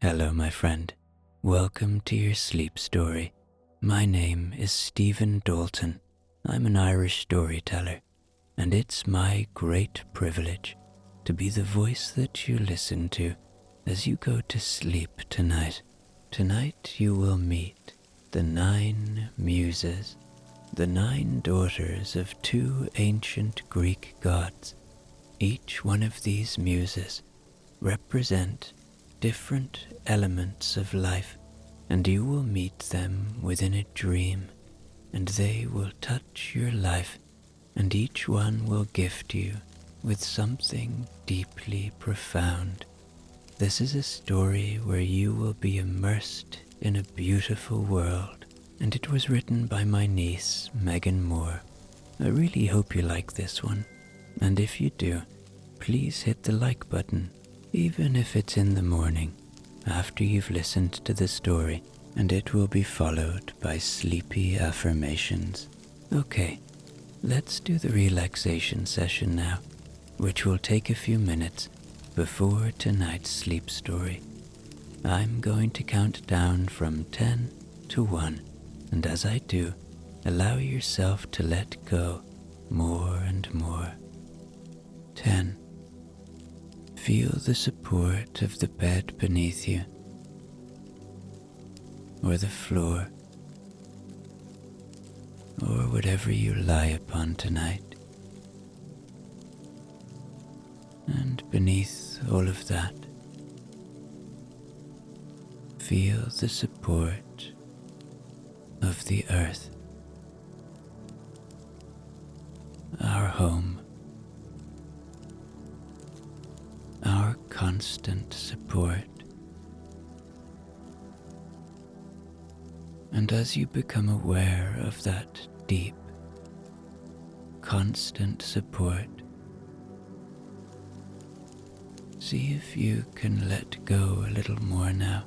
Hello, my friend. Welcome to your sleep story. My name is Stephen Dalton. I'm an Irish storyteller, and it's my great privilege to be the voice that you listen to as you go to sleep tonight. Tonight you will meet the 9 Muses, the 9 daughters of 2 ancient Greek gods. Each one of these muses represent different elements of life, and you will meet them within a dream, and they will touch your life, and each one will gift you with something deeply profound. This is a story where you will be immersed in a beautiful world, and it was written by my niece, Megan Moore. I really hope you like this one, and if you do, please hit the like button, even if it's in the morning, after you've listened to the story, and it will be followed by sleepy affirmations. Okay, let's do the relaxation session now, which will take a few minutes before tonight's sleep story. I'm going to count down from 10 to 1, and as I do, allow yourself to let go more and more. 10. Feel the support of the bed beneath you, or the floor, or whatever you lie upon tonight. And beneath all of that, feel the support of the earth, our home, our constant support. And as you become aware of that deep, constant support, see if you can let go a little more now.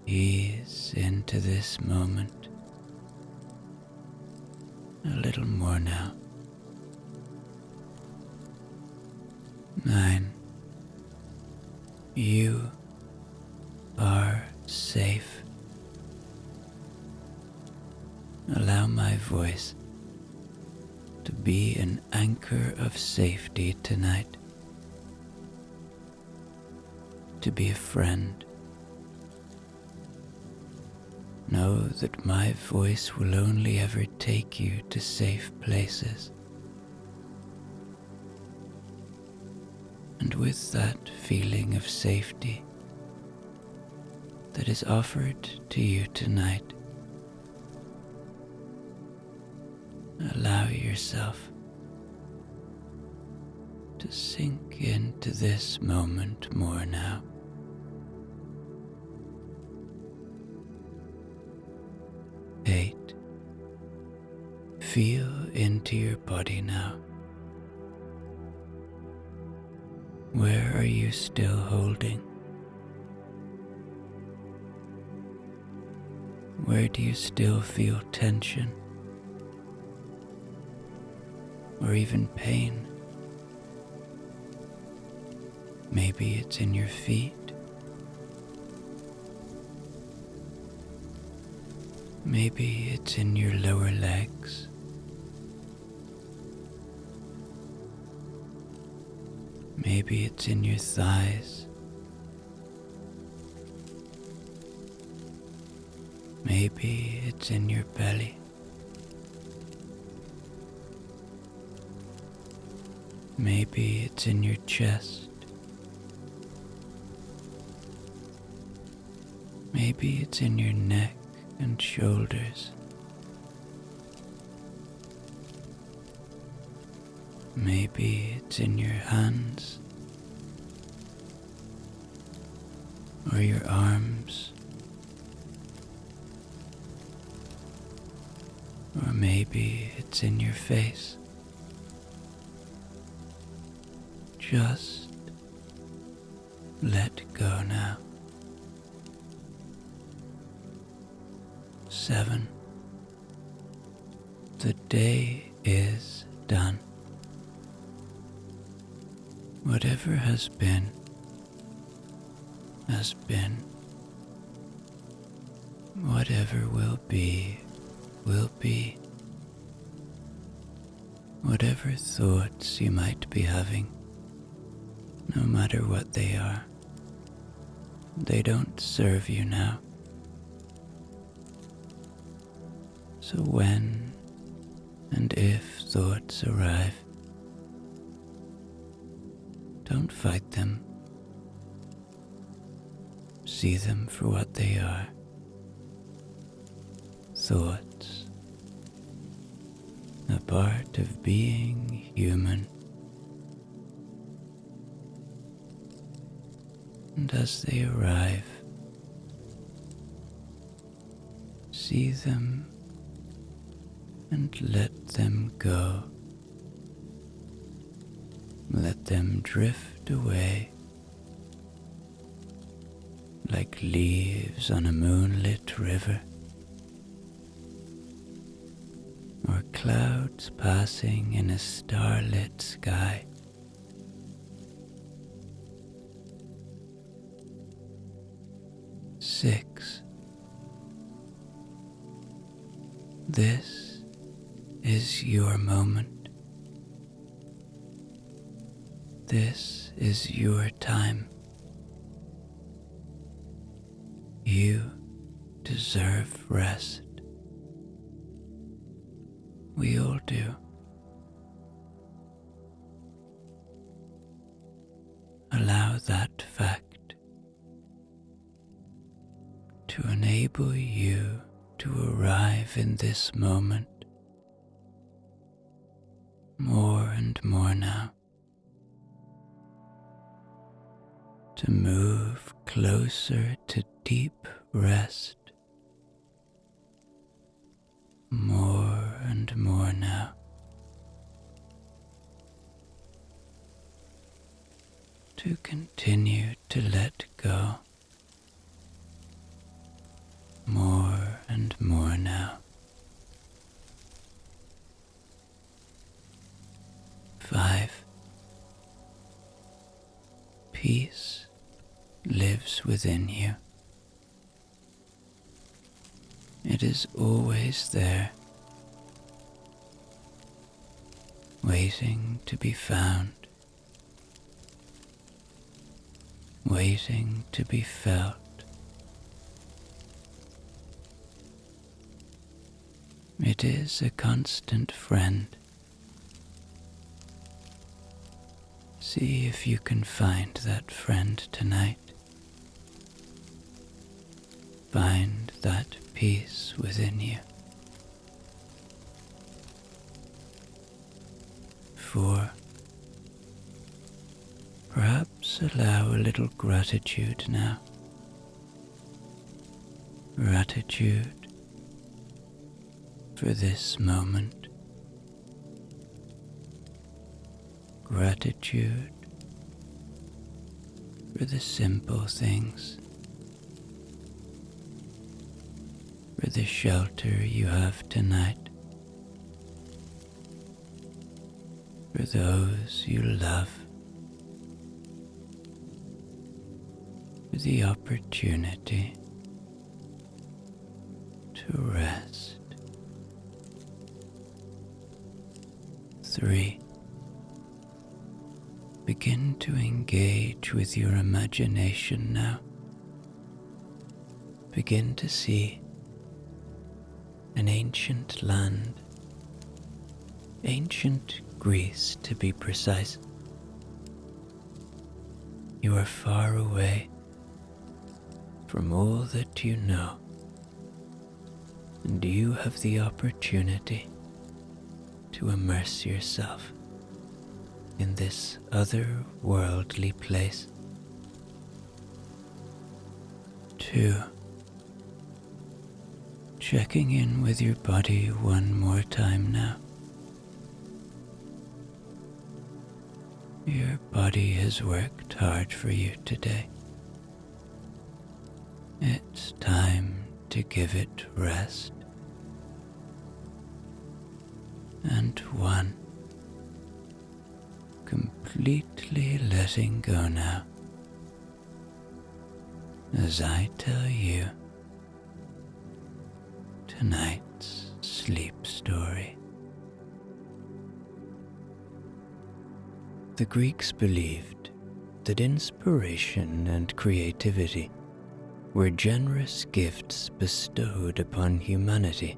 Ease into this moment a little more now. 9. You are safe. Allow my voice to be an anchor of safety tonight, to be a friend. Know that my voice will only ever take you to safe places. And with that feeling of safety that is offered to you tonight, allow yourself to sink into this moment more now. 8. Feel into your body now. Where are you still holding? Where do you still feel tension or even pain? Maybe it's in your feet. Maybe it's in your lower legs. Maybe it's in your thighs. Maybe it's in your belly. Maybe it's in your chest. Maybe it's in your neck and shoulders. Maybe it's in your hands or your arms, or maybe it's in your face. Just let go now. 7. The day is done. Whatever has been has been. Whatever will be, will be. Whatever thoughts you might be having, no matter what they are, they don't serve you now. So when and if thoughts arrive, don't fight them. See them for what they are. Thoughts. A part of being human. And as they arrive, see them and let them go. Let them drift away like leaves on a moonlit river, or clouds passing in a starlit sky. Six. This is your moment. This is your time. You deserve rest. We all do. Allow that fact to enable you to arrive in this moment more and more now, to move closer to deep rest more and more now, to continue to let go more and more now. 5. Peace lives within you. It is always there, waiting to be found, waiting to be felt. It is a constant friend. See if you can find that friend tonight. Find that peace within you. 4. Perhaps allow a little gratitude now. Gratitude for this moment. Gratitude for the simple things, for the shelter you have tonight, for those you love, for the opportunity to rest. 3. Begin to engage with your imagination now. Begin to see an ancient land, ancient Greece to be precise. You are far away from all that you know, and you have the opportunity to immerse yourself in this otherworldly place. 2. Checking in with your body one more time now. Your body has worked hard for you today. It's time to give it rest. And 1. Completely letting go now. as I tell you tonight's sleep story. The Greeks believed that inspiration and creativity were generous gifts bestowed upon humanity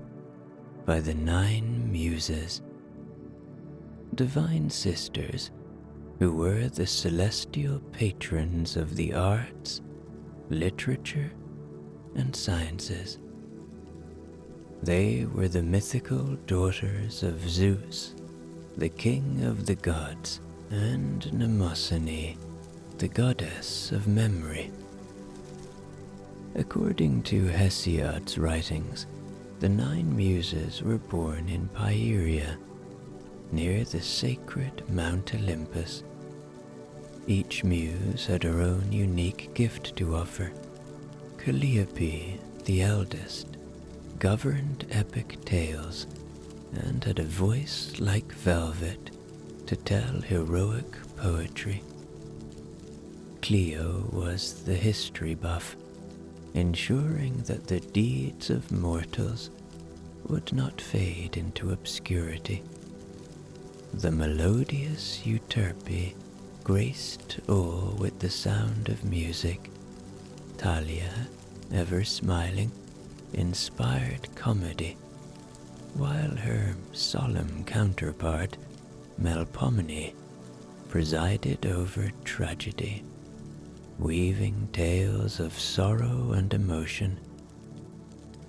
by the Nine Muses, divine sisters who were the celestial patrons of the arts, literature, and sciences. They were the mythical daughters of Zeus, the king of the gods, and Mnemosyne, the goddess of memory. According to Hesiod's writings, the Nine Muses were born in Pieria, near the sacred Mount Olympus. Each muse had her own unique gift to offer. Calliope, the eldest, governed epic tales and had a voice like velvet to tell heroic poetry. Clio was the history buff, ensuring that the deeds of mortals would not fade into obscurity. The melodious Euterpe graced all with the sound of music. Thalia, ever smiling, inspired comedy, while her solemn counterpart, Melpomene, presided over tragedy, weaving tales of sorrow and emotion.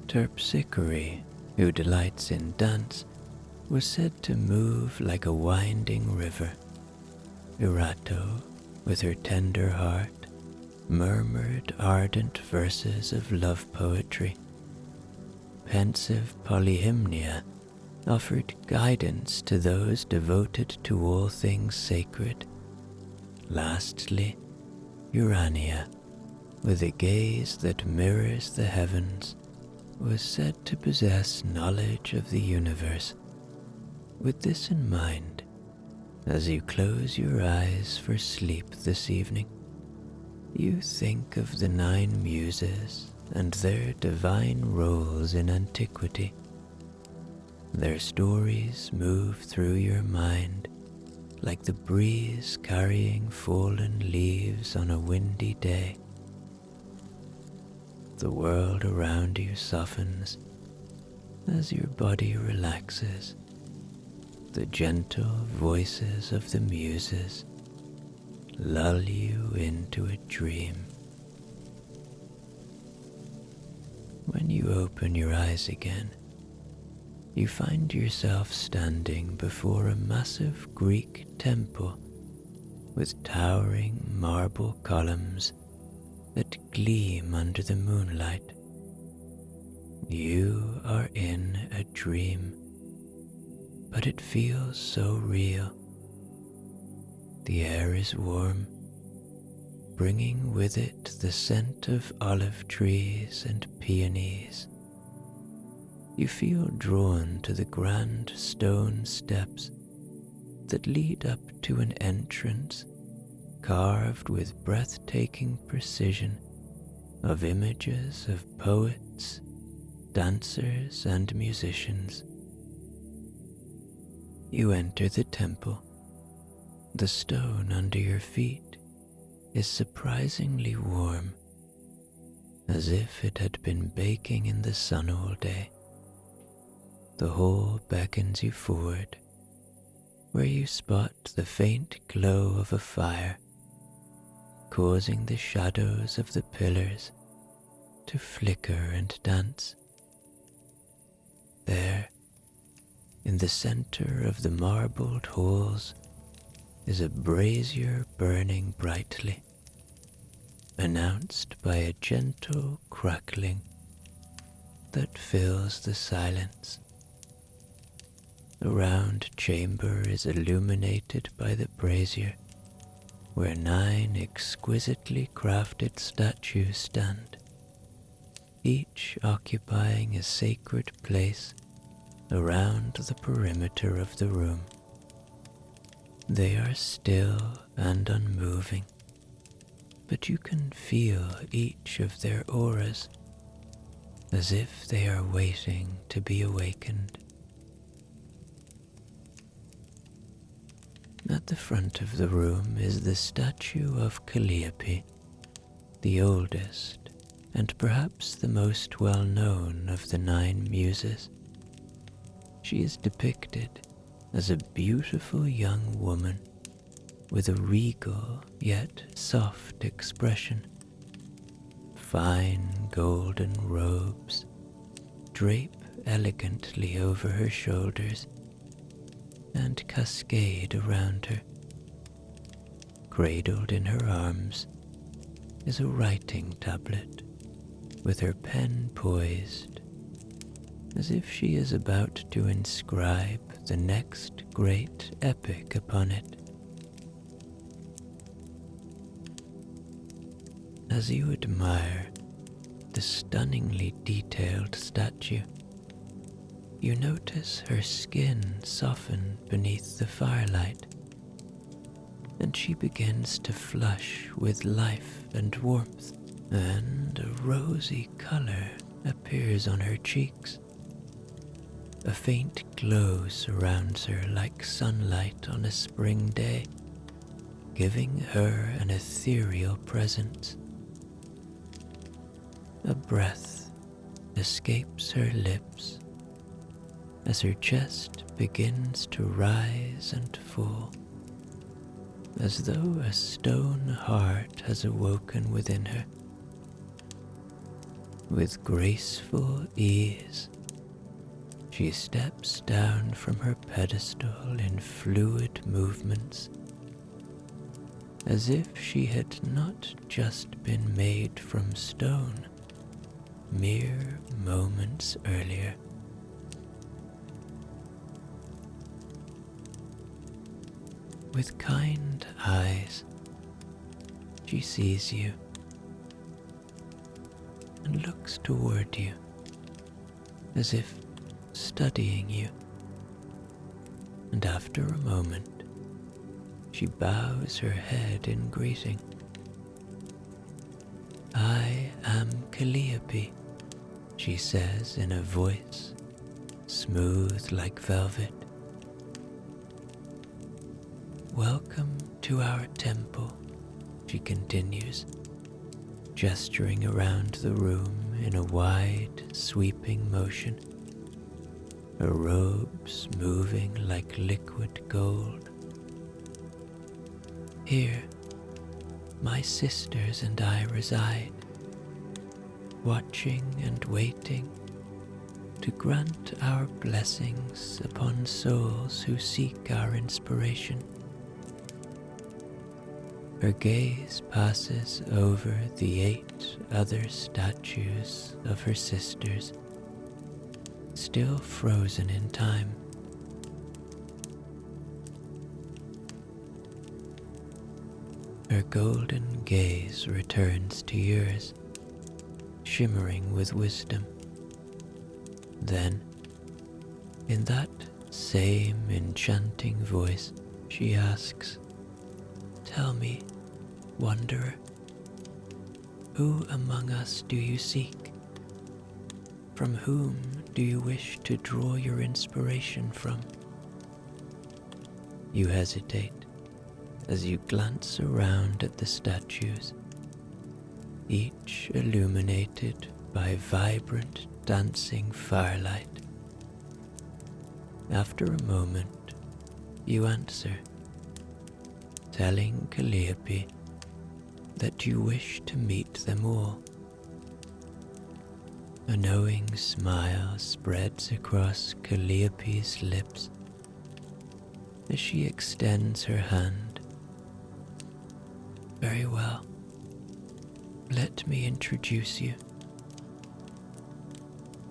Terpsichore, who delights in dance, was said to move like a winding river. Erato, with her tender heart, murmured ardent verses of love poetry. Pensive Polyhymnia offered guidance to those devoted to all things sacred. Lastly, Urania, with a gaze that mirrors the heavens, was said to possess knowledge of the universe. With this in mind, as you close your eyes for sleep this evening, you think of the Nine Muses and their divine roles in antiquity. Their stories move through your mind like the breeze carrying fallen leaves on a windy day. The world around you softens as your body relaxes. The gentle voices of the Muses lull you into a dream. When you open your eyes again, you find yourself standing before a massive Greek temple with towering marble columns that gleam under the moonlight. You are in a dream, but it feels so real. The air is warm, bringing with it the scent of olive trees and peonies. You feel drawn to the grand stone steps that lead up to an entrance carved with breathtaking precision of images of poets, dancers, and musicians. You enter the temple. The stone under your feet is surprisingly warm, as if it had been baking in the sun all day. The hall beckons you forward, where you spot the faint glow of a fire, causing the shadows of the pillars to flicker and dance. There, in the center of the marbled halls, is a brazier burning brightly, announced by a gentle crackling that fills the silence. The round chamber is illuminated by the brazier, where 9 exquisitely crafted statues stand, each occupying a sacred place around the perimeter of the room. They are still and unmoving, but you can feel each of their auras as if they are waiting to be awakened. At the front of the room is the statue of Calliope, the oldest and perhaps the most well-known of the Nine Muses. She is depicted as a beautiful young woman with a regal yet soft expression. Fine golden robes drape elegantly over her shoulders and cascade around her. Cradled in her arms is a writing tablet with her pen poised as if she is about to inscribe the next great epic upon it. As you admire the stunningly detailed statue, you notice her skin soften beneath the firelight, and she begins to flush with life and warmth, and a rosy color appears on her cheeks. A faint glow surrounds her like sunlight on a spring day, giving her an ethereal presence. A breath escapes her lips as her chest begins to rise and fall, as though a stone heart has awoken within her. With graceful ease, she steps down from her pedestal in fluid movements, as if she had not just been made from stone mere moments earlier. With kind eyes, she sees you and looks toward you as if studying you. And after a moment, she bows her head in greeting. "I am Calliope," she says in a voice smooth like velvet. "Welcome to our temple," she continues, gesturing around the room in a wide, sweeping motion, her robes moving like liquid gold. "Here, my sisters and I reside, watching and waiting to grant our blessings upon souls who seek our inspiration." Her gaze passes over the 8 other statues of her sisters, still frozen in time. Her golden gaze returns to yours, shimmering with wisdom. Then, in that same enchanting voice, she asks, "Tell me, wanderer, who among us do you seek? From whom do you wish to draw your inspiration from?" You hesitate as you glance around at the statues, each illuminated by vibrant, dancing firelight. After a moment, you answer, telling Calliope that you wish to meet them all. A knowing smile spreads across Calliope's lips as she extends her hand. "Very well. Let me introduce you."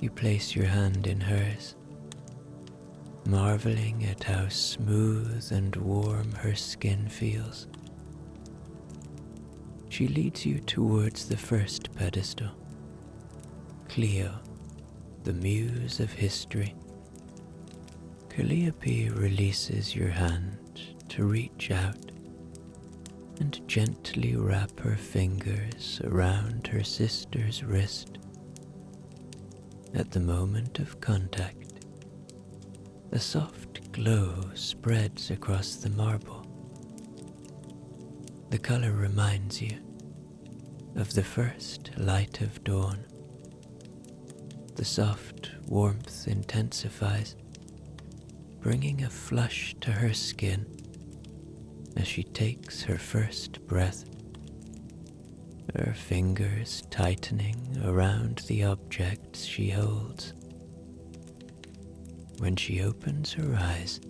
You place your hand in hers, marveling at how smooth and warm her skin feels. She leads you towards the first pedestal, Clio, the Muse of history. Calliope releases your hand to reach out, and gently wrap her fingers around her sister's wrist. At the moment of contact, a soft glow spreads across the marble. The color reminds you of the first light of dawn. The soft warmth intensifies, bringing a flush to her skin as she takes her first breath, her fingers tightening around the objects she holds. When she opens her eyes,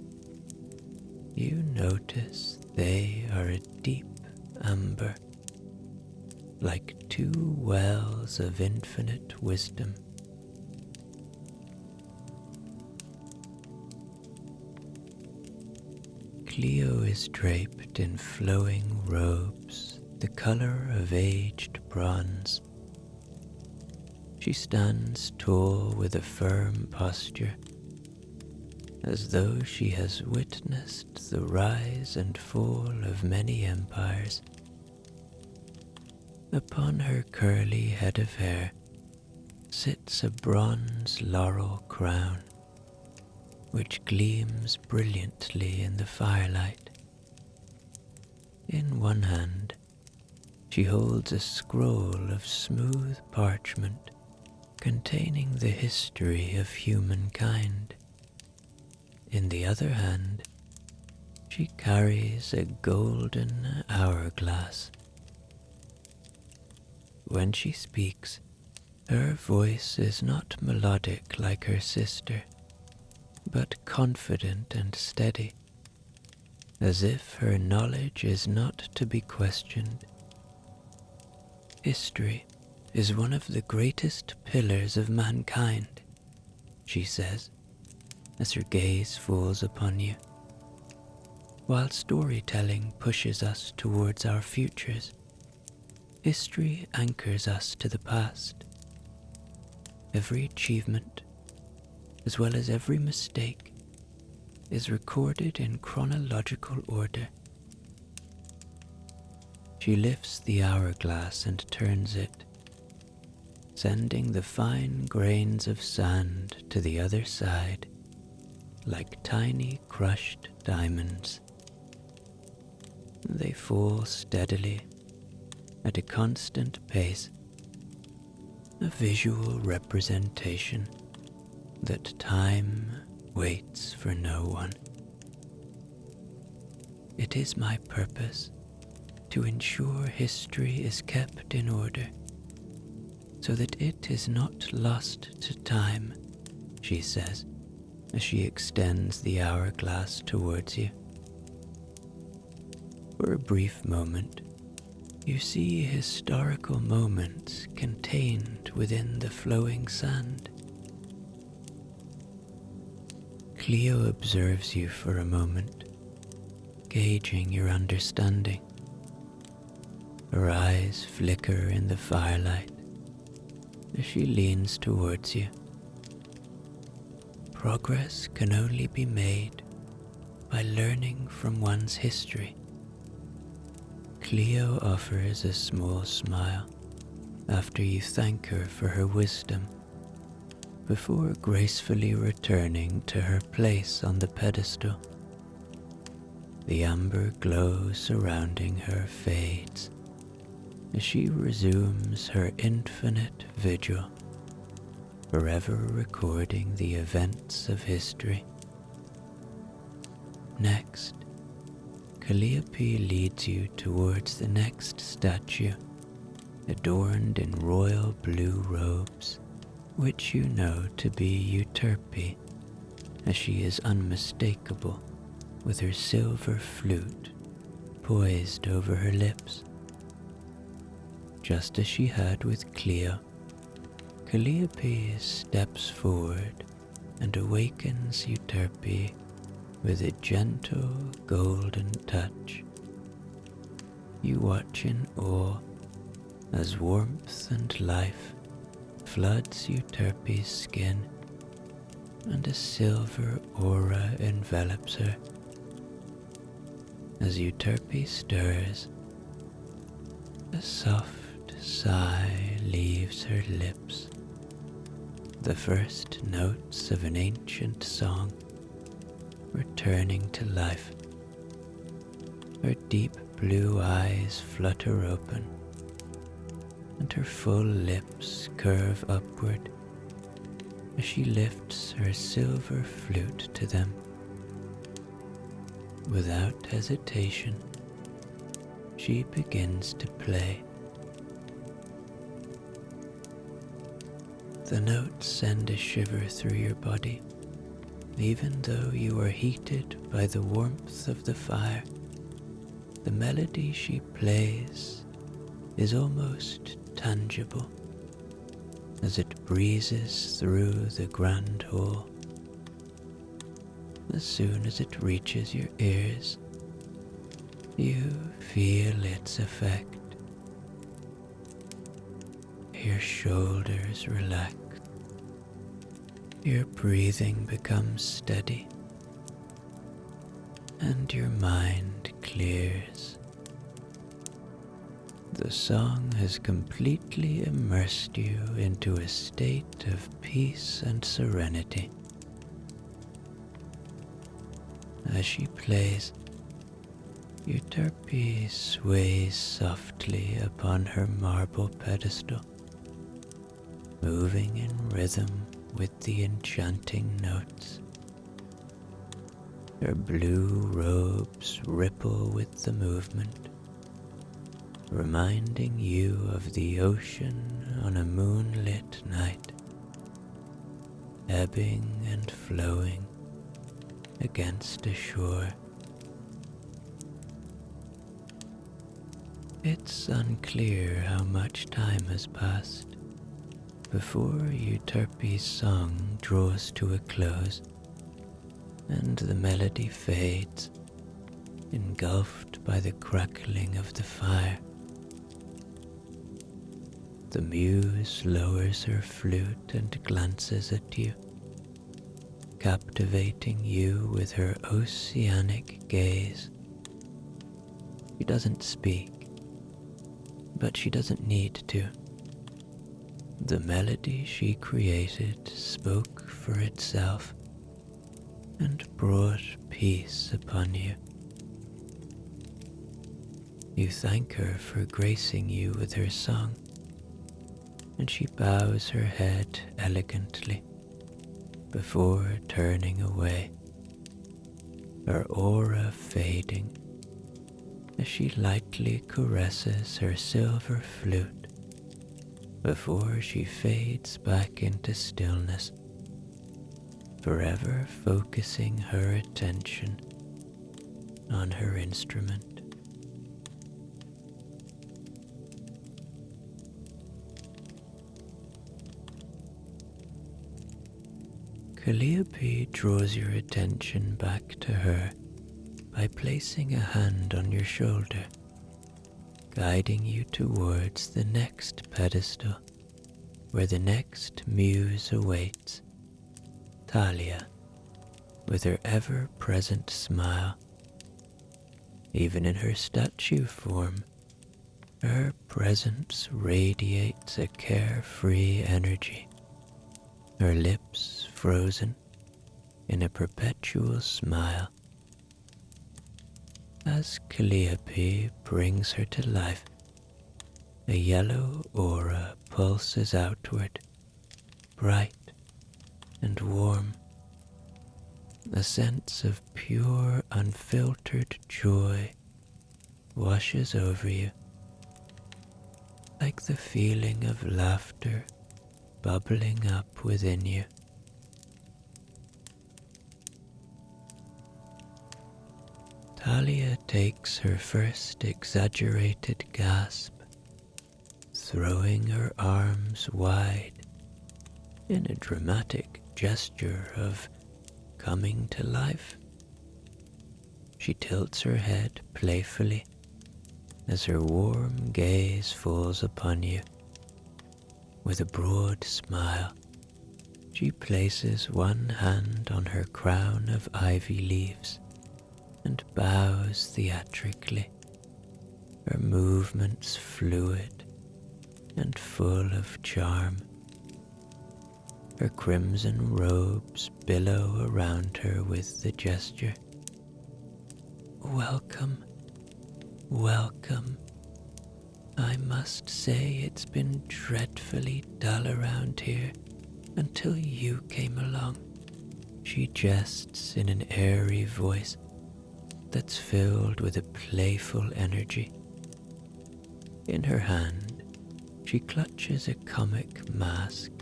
you notice they are a deep amber, like two wells of infinite wisdom. Cleo is draped in flowing robes, the color of aged bronze. She stands tall with a firm posture, as though she has witnessed the rise and fall of many empires. Upon her curly head of hair sits a bronze laurel crown, which gleams brilliantly in the firelight. In one hand, she holds a scroll of smooth parchment containing the history of humankind. In the other hand, she carries a golden hourglass. When she speaks, her voice is not melodic like her sister, but confident and steady, as if her knowledge is not to be questioned. History is one of the greatest pillars of mankind, she says, as her gaze falls upon you. While storytelling pushes us towards our futures, history anchors us to the past. Every achievement, as well as every mistake, is recorded in chronological order. She lifts the hourglass and turns it, sending the fine grains of sand to the other side like tiny crushed diamonds. They fall steadily at a constant pace, a visual representation that time waits for no one. It is my purpose to ensure history is kept in order, so that it is not lost to time, she says, as she extends the hourglass towards you. For a brief moment, you see historical moments contained within the flowing sand. Cleo observes you for a moment, gauging your understanding. Her eyes flicker in the firelight as she leans towards you. Progress can only be made by learning from one's history. Cleo offers a small smile after you thank her for her wisdom, before gracefully returning to her place on the pedestal. The amber glow surrounding her fades as she resumes her infinite vigil, forever recording the events of history. Next, Calliope leads you towards the next statue, adorned in royal blue robes, which you know to be Euterpe, as she is unmistakable with her silver flute poised over her lips. Just as she had with Cleo, Calliope steps forward and awakens Euterpe with a gentle golden touch. You watch in awe as warmth and life floods Euterpe's skin and a silver aura envelops her. As Euterpe stirs, A soft sigh leaves her lips, the first notes of an ancient song returning to life. Her deep blue eyes flutter open, and her full lips curve upward as she lifts her silver flute to them. Without hesitation, she begins to play. The notes send a shiver through your body, even though you are heated by the warmth of the fire. The melody she plays is almost tangible as it breezes through the grand hall. As soon as it reaches your ears, you feel its effect. Your shoulders relax, your breathing becomes steady, and your mind clears. The song has completely immersed you into a state of peace and serenity. As she plays, Euterpe sways softly upon her marble pedestal, moving in rhythm with the enchanting notes. Her blue robes ripple with the movement, reminding you of the ocean on a moonlit night, ebbing and flowing against a shore. It's unclear how much time has passed before Euterpe's song draws to a close and the melody fades, engulfed by the crackling of the fire. The Muse lowers her flute and glances at you, captivating you with her oceanic gaze. She doesn't speak, but she doesn't need to. The melody she created spoke for itself and brought peace upon you. You thank her for gracing you with her song, and she bows her head elegantly before turning away, her aura fading as she lightly caresses her silver flute before she fades back into stillness, forever focusing her attention on her instrument. Calliope draws your attention back to her by placing a hand on your shoulder, guiding you towards the next pedestal, where the next muse awaits, Thalia, with her ever-present smile. Even in her statue form, her presence radiates a carefree energy, her lips frozen in a perpetual smile. As Calliope brings her to life, a yellow aura pulses outward, bright and warm. A sense of pure, unfiltered joy washes over you, like the feeling of laughter bubbling up within you. Thalia takes her first exaggerated gasp, throwing her arms wide in a dramatic gesture of coming to life. She tilts her head playfully as her warm gaze falls upon you. With a broad smile, she places one hand on her crown of ivy leaves and bows theatrically. her movements fluid and full of charm. Her crimson robes billow around her with the gesture. Welcome, welcome. I must say it's been dreadfully dull around here until you came along. She jests in an airy voice that's filled with a playful energy. In her hand, she clutches a comic mask,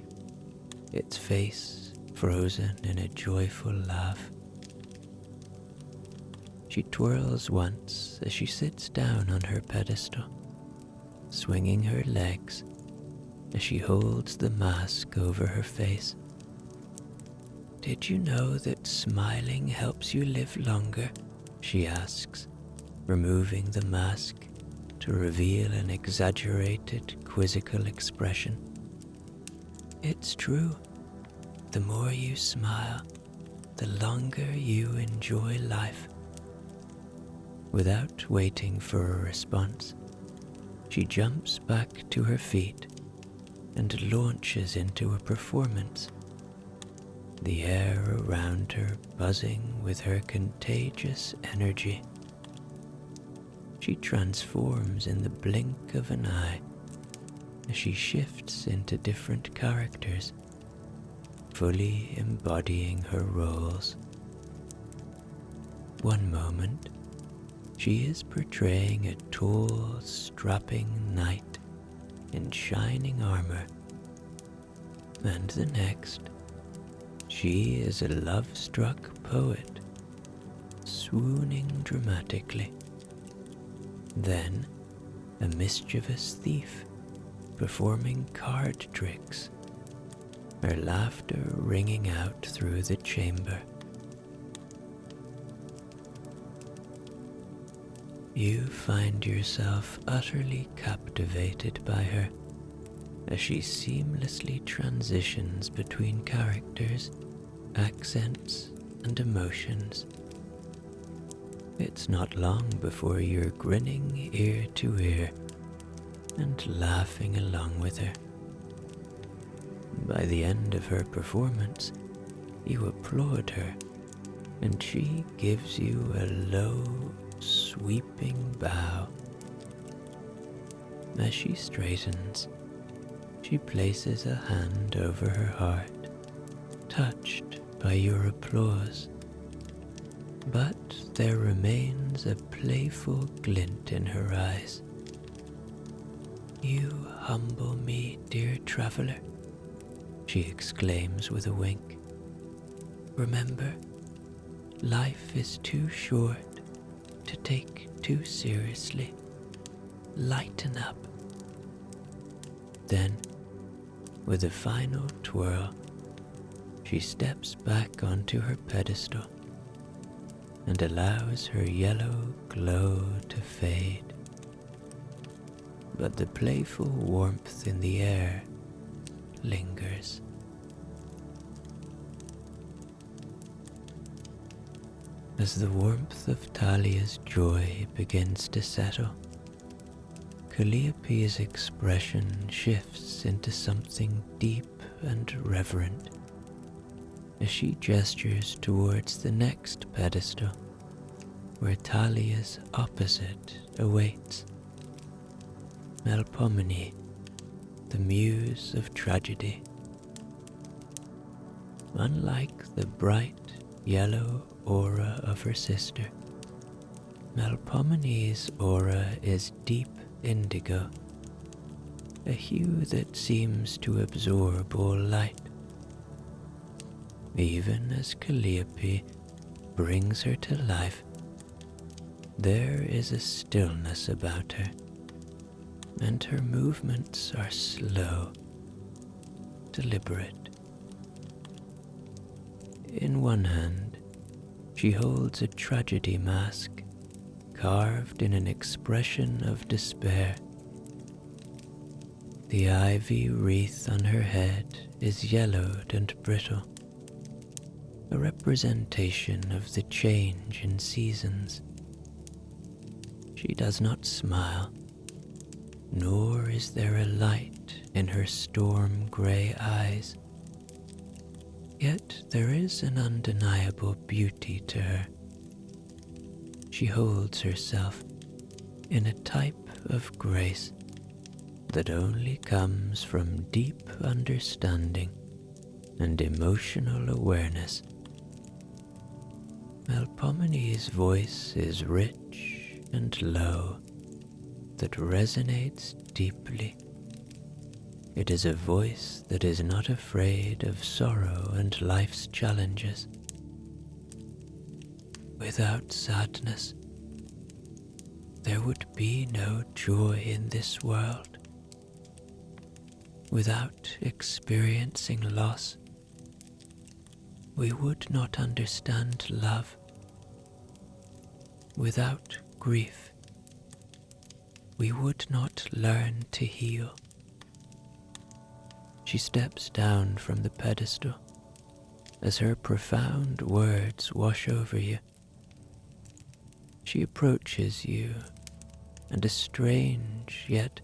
its face frozen in a joyful laugh. She twirls once as she sits down on her pedestal, swinging her legs as she holds the mask over her face. Did you know that smiling helps you live longer? She asks, removing the mask to reveal an exaggerated, quizzical expression. It's true. The more you smile, the longer you enjoy life. Without waiting for a response, she jumps back to her feet and launches into a performance, the air around her buzzing with her contagious energy. She transforms in the blink of an eye as she shifts into different characters, fully embodying her roles. One moment, she is portraying a tall, strapping knight in shining armor, and the next, she is a love-struck poet, swooning dramatically. Then, a mischievous thief performing card tricks, her laughter ringing out through the chamber. You find yourself utterly captivated by her as she seamlessly transitions between characters, accents, and emotions. It's not long before you're grinning ear to ear and laughing along with her. By the end of her performance, you applaud her, and she gives you a low, sweeping bow. As she straightens, she places a hand over her heart, touched by your applause. But there remains a playful glint in her eyes. You humble me, dear traveler, she exclaims with a wink. Remember, life is too short to take too seriously. Lighten up. Then, with a final twirl, she steps back onto her pedestal and allows her yellow glow to fade. But the playful warmth in the air lingers. As the warmth of Talia's joy begins to settle, Calliope's expression shifts into something deep and reverent as she gestures towards the next pedestal where Talia's opposite awaits. Melpomene, the Muse of tragedy. Unlike the bright yellow aura of her sister, Melpomene's aura is deep indigo, a hue that seems to absorb all light. Even as Calliope brings her to life, there is a stillness about her, and her movements are slow, deliberate. In one hand, she holds a tragedy mask carved in an expression of despair. The ivy wreath on her head is yellowed and brittle, a representation of the change in seasons. She does not smile, nor is there a light in her storm-grey eyes. Yet there is an undeniable beauty to her. She holds herself in a type of grace that only comes from deep understanding and emotional awareness. Melpomene's voice is rich and low, that resonates deeply. It is a voice that is not afraid of sorrow and life's challenges. Without sadness, there would be no joy in this world. Without experiencing loss, we would not understand love. Without grief, we would not learn to heal. She steps down from the pedestal as her profound words wash over you. She approaches you, and a strange yet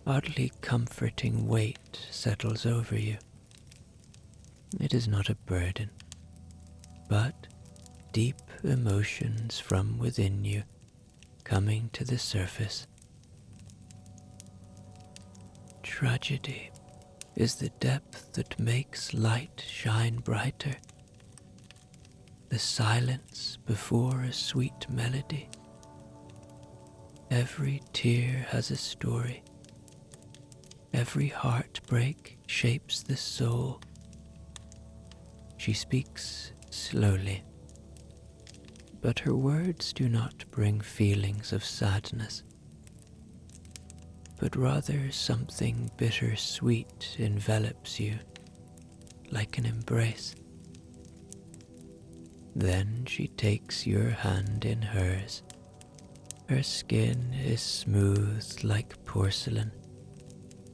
oddly comforting weight settles over you. It is not a burden, but deep emotions from within you coming to the surface. Tragedy is the depth that makes light shine brighter, the silence before a sweet melody. Every tear has a story. Every heartbreak shapes the soul. She speaks slowly, but her words do not bring feelings of sadness, but rather something bittersweet envelops you, like an embrace. Then she takes your hand in hers. Her skin is smooth like porcelain,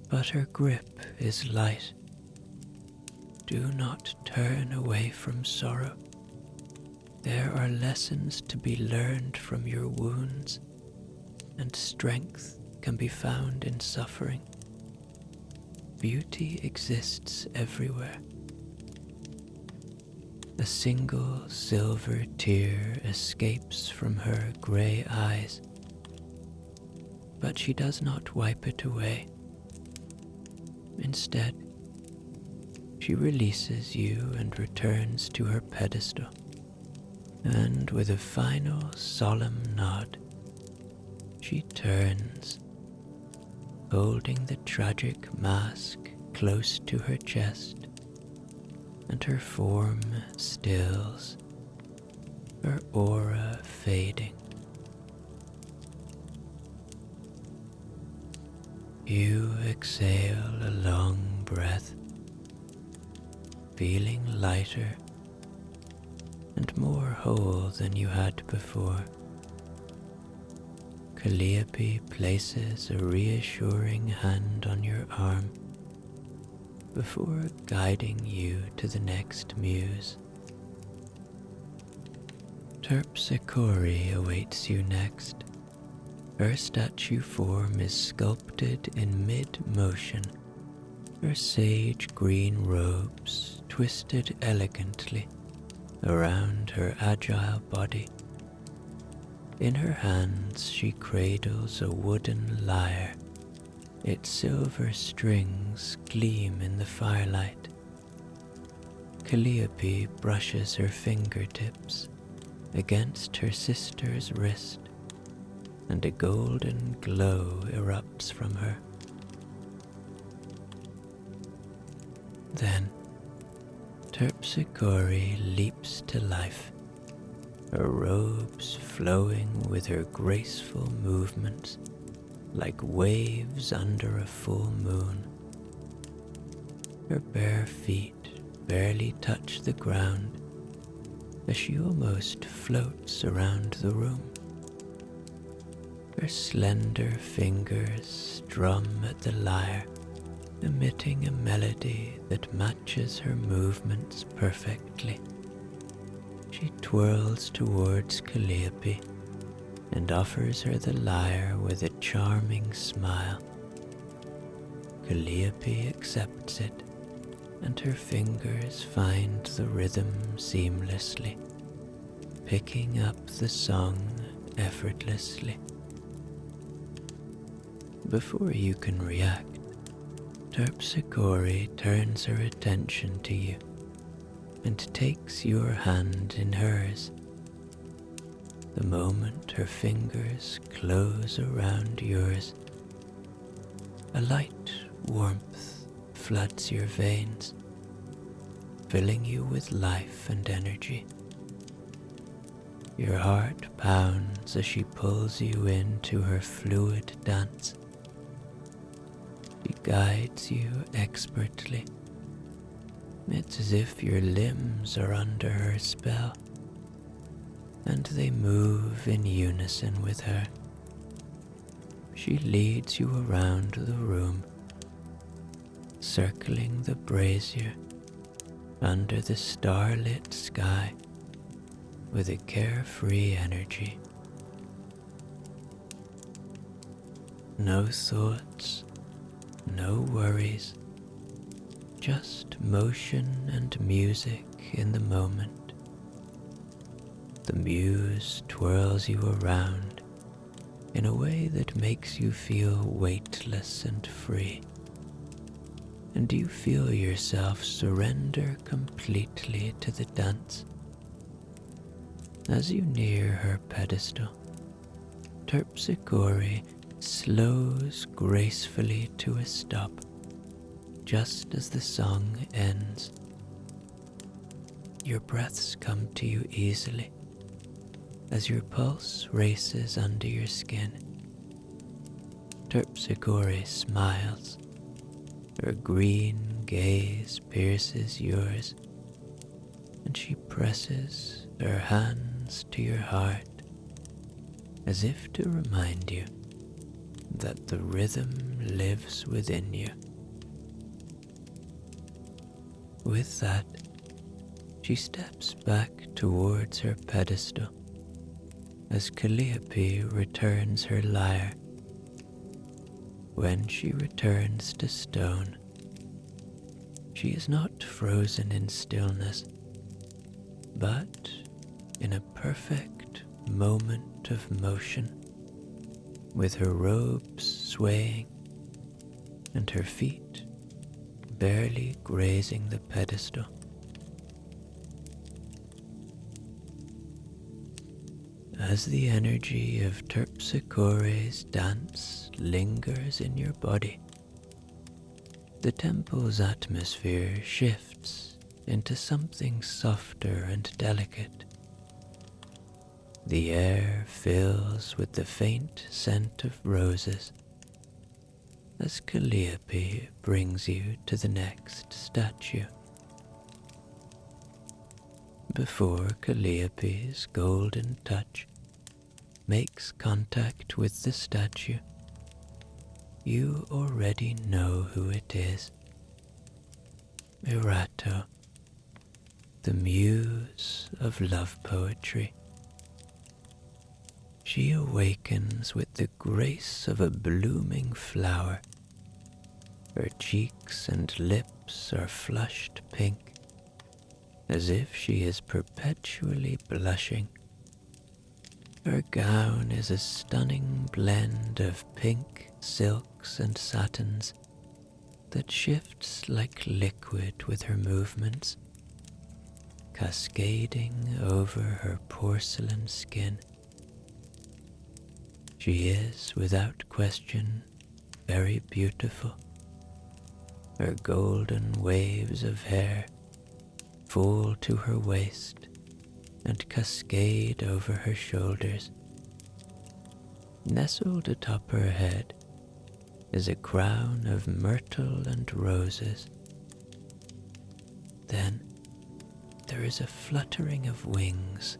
but her grip is light. Do not turn away from sorrow. There are lessons to be learned from your wounds, and strength can be found in suffering. Beauty exists everywhere. A single silver tear escapes from her grey eyes, but she does not wipe it away. Instead, she releases you and returns to her pedestal, and with a final solemn nod, she turns, holding the tragic mask close to her chest, and her form stills, her aura fading. You exhale a long breath, feeling lighter and more whole than you had before. Calliope places a reassuring hand on your arm before guiding you to the next muse. Terpsichore awaits you next. Her statue form is sculpted in mid-motion, her sage green robes twisted elegantly around her agile body. In her hands she cradles a wooden lyre. Its silver strings gleam in the firelight. Calliope brushes her fingertips against her sister's wrist, and a golden glow erupts from her. Then Terpsichore leaps to life, her robes flowing with her graceful movements like waves under a full moon. Her bare feet barely touch the ground as she almost floats around the room. Her slender fingers strum at the lyre, emitting a melody that matches her movements perfectly. She twirls towards Calliope, and offers her the lyre with a charming smile. Calliope accepts it, and her fingers find the rhythm seamlessly, picking up the song effortlessly. Before you can react, Terpsichore turns her attention to you and takes your hand in hers. The moment her fingers close around yours, a light warmth floods your veins, filling you with life and energy. Your heart pounds as she pulls you into her fluid dance. She guides you expertly. It's as if your limbs are under her spell, and they move in unison with her. She leads you around the room, circling the brazier under the starlit sky with a carefree energy. No thoughts, no worries, just motion and music in the moment. The muse twirls you around in a way that makes you feel weightless and free, and you feel yourself surrender completely to the dance. As you near her pedestal, Terpsichore slows gracefully to a stop, just as the song ends. Your breaths come to you easily, as your pulse races under your skin. Terpsichore smiles. Her green gaze pierces yours, and she presses her hands to your heart, as if to remind you that the rhythm lives within you. With that, she steps back towards her pedestal as Calliope returns her lyre. When she returns to stone, she is not frozen in stillness, but in a perfect moment of motion, with her robes swaying and her feet barely grazing the pedestal. As the energy of Terpsichore's dance lingers in your body, the temple's atmosphere shifts into something softer and delicate. The air fills with the faint scent of roses as Calliope brings you to the next statue. Before Calliope's golden touch makes contact with the statue, you already know who it is. Erato, the muse of love poetry. She awakens with the grace of a blooming flower. Her cheeks and lips are flushed pink, as if she is perpetually blushing. Her gown is a stunning blend of pink silks and satins that shifts like liquid with her movements, cascading over her porcelain skin. She is, without question, very beautiful. Her golden waves of hair fall to her waist and cascade over her shoulders. Nestled atop her head is a crown of myrtle and roses. Then there is a fluttering of wings,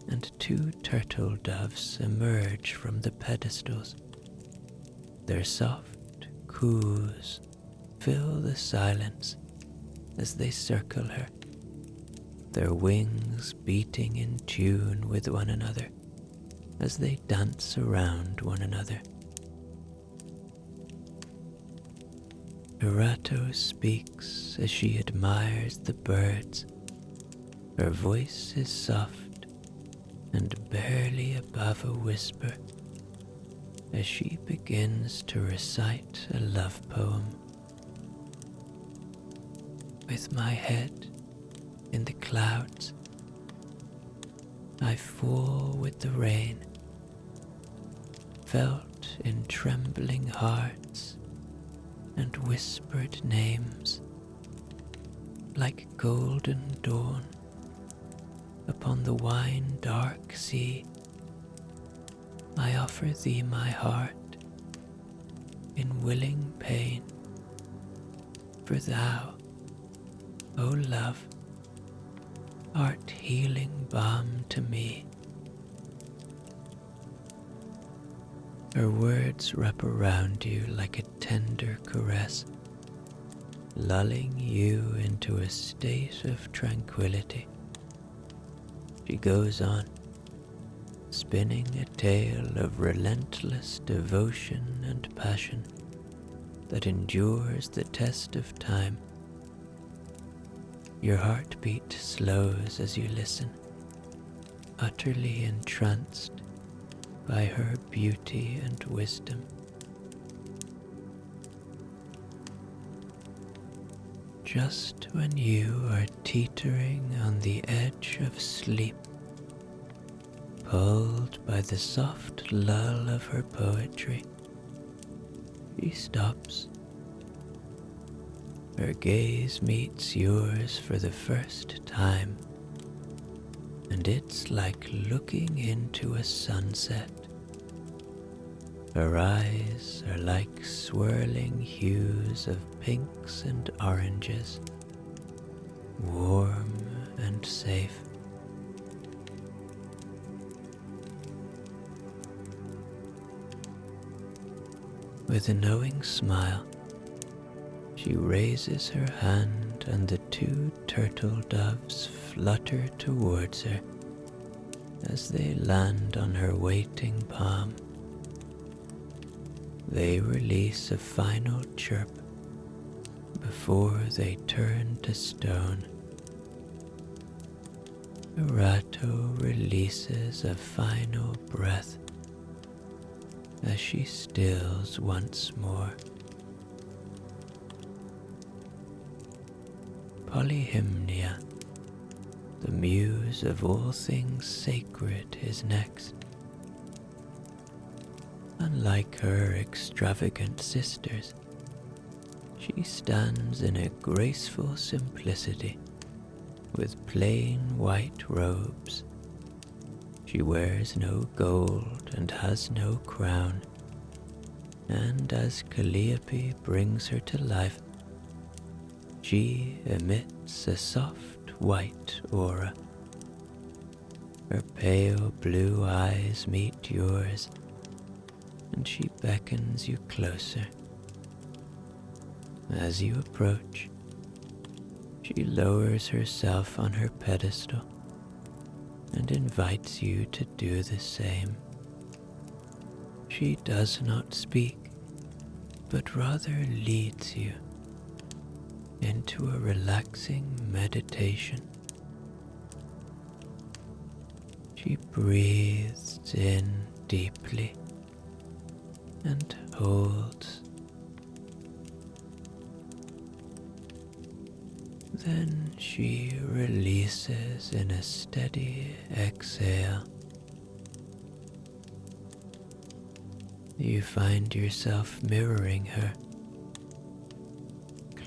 and two turtle doves emerge from the pedestals. Their soft coos fill the silence as they circle her, their wings beating in tune with one another as they dance around one another. Erato speaks as she admires the birds. Her voice is soft and barely above a whisper as she begins to recite a love poem. With my head in the clouds, I fall with the rain, felt in trembling hearts and whispered names, like golden dawn upon the wine-dark sea. I offer thee my heart in willing pain, for thou, O love, art healing balm to me. Her words wrap around you like a tender caress, lulling you into a state of tranquility. She goes on, spinning a tale of relentless devotion and passion that endures the test of time. Your heartbeat slows as you listen, utterly entranced by her beauty and wisdom. Just when you are teetering on the edge of sleep, pulled by the soft lull of her poetry, she stops. Her gaze meets yours for the first time, and it's like looking into a sunset. Her eyes are like swirling hues of pinks and oranges, warm and safe. With a knowing smile, she raises her hand and the two turtle doves flutter towards her as they land on her waiting palm. They release a final chirp before they turn to stone. Erato releases a final breath as she stills once more. Polyhymnia, the muse of all things sacred, is next. Unlike her extravagant sisters, she stands in a graceful simplicity with plain white robes. She wears no gold and has no crown, and as Calliope brings her to life, she emits a soft white aura. Her pale blue eyes meet yours, and she beckons you closer. As you approach, she lowers herself on her pedestal and invites you to do the same. She does not speak, but rather leads you into a relaxing meditation. She breathes in deeply and holds. Then she releases in a steady exhale. You find yourself mirroring her,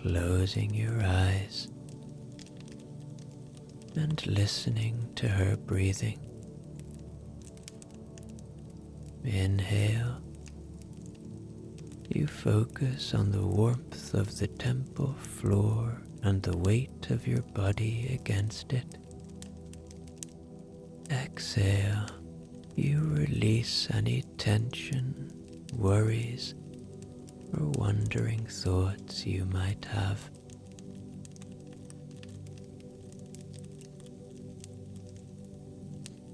closing your eyes and listening to her breathing. Inhale. You focus on the warmth of the temple floor and the weight of your body against it. Exhale. You release any tension, worries, or wandering thoughts you might have.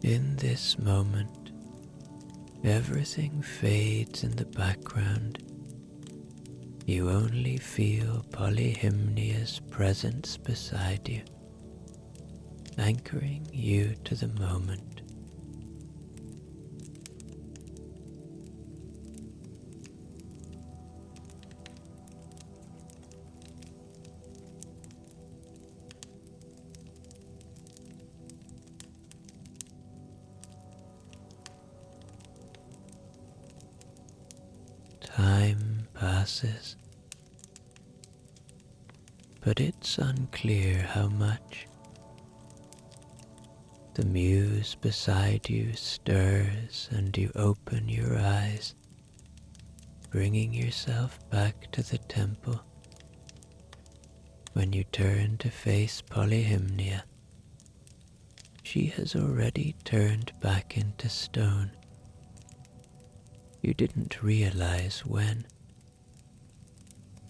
In this moment, Everything fades in the background. You only feel Polyhymnia's presence beside you, anchoring you to the moment. Time passes, but it's unclear how much. The muse beside you stirs and you open your eyes, bringing yourself back to the temple. When you turn to face Polyhymnia, she has already turned back into stone. You didn't realize when,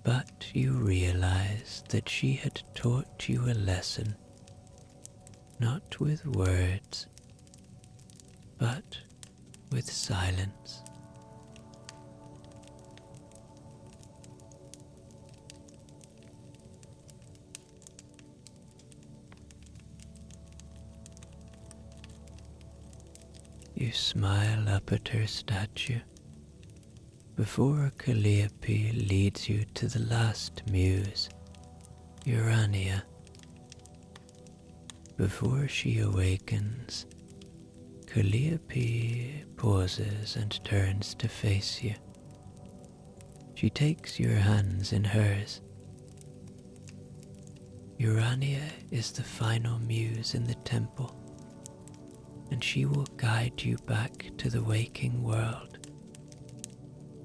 but you realized that she had taught you a lesson, not with words, but with silence. You smile up at her statue before Calliope leads you to the last muse, Urania. Before she awakens, Calliope pauses and turns to face you. She takes your hands in hers. Urania is the final muse in the temple, and she will guide you back to the waking world.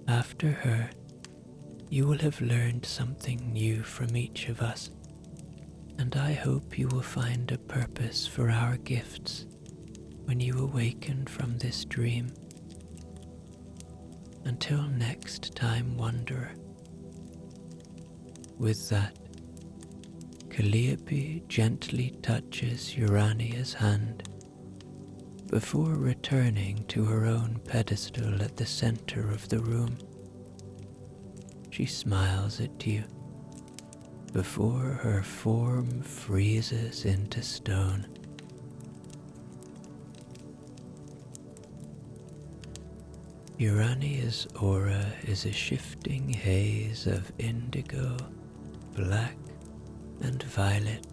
After her, you will have learned something new from each of us, and I hope you will find a purpose for our gifts when you awaken from this dream. Until next time, wanderer. With that, Calliope gently touches Urania's hand before returning to her own pedestal at the center of the room. She smiles at you before her form freezes into stone. Urania's aura is a shifting haze of indigo, black, and violet,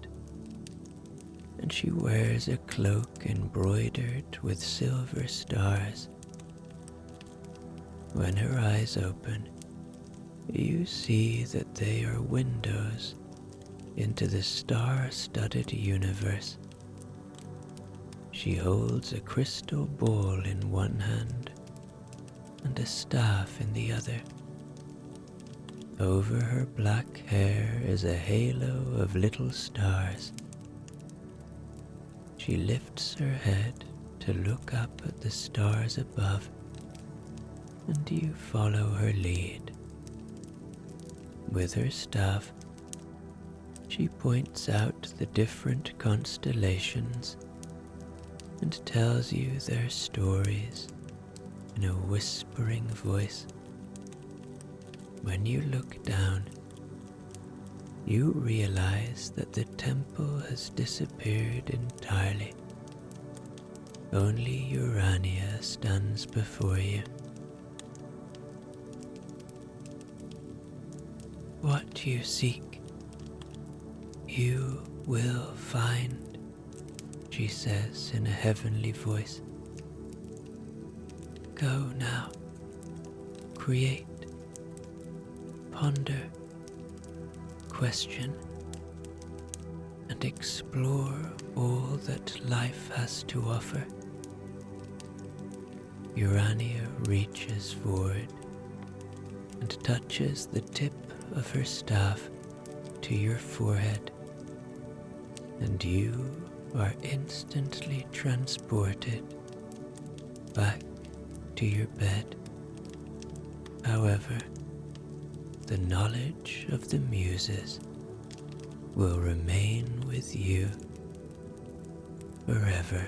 and she wears a cloak embroidered with silver stars. When her eyes open, you see that they are windows into the star-studded universe. She holds a crystal ball in one hand and a staff in the other. Over her black hair is a halo of little stars. She lifts her head to look up at the stars above, and you follow her lead. With her staff, she points out the different constellations and tells you their stories in a whispering voice. When you look down, you realize that the temple has disappeared entirely. Only Urania stands before you. What you seek, you will find, she says in a heavenly voice. Go now, create, ponder, question, and explore all that life has to offer. Urania reaches forward and touches the tip of her staff to your forehead, and you are instantly transported back to your bed. However, the knowledge of the Muses will remain with you forever.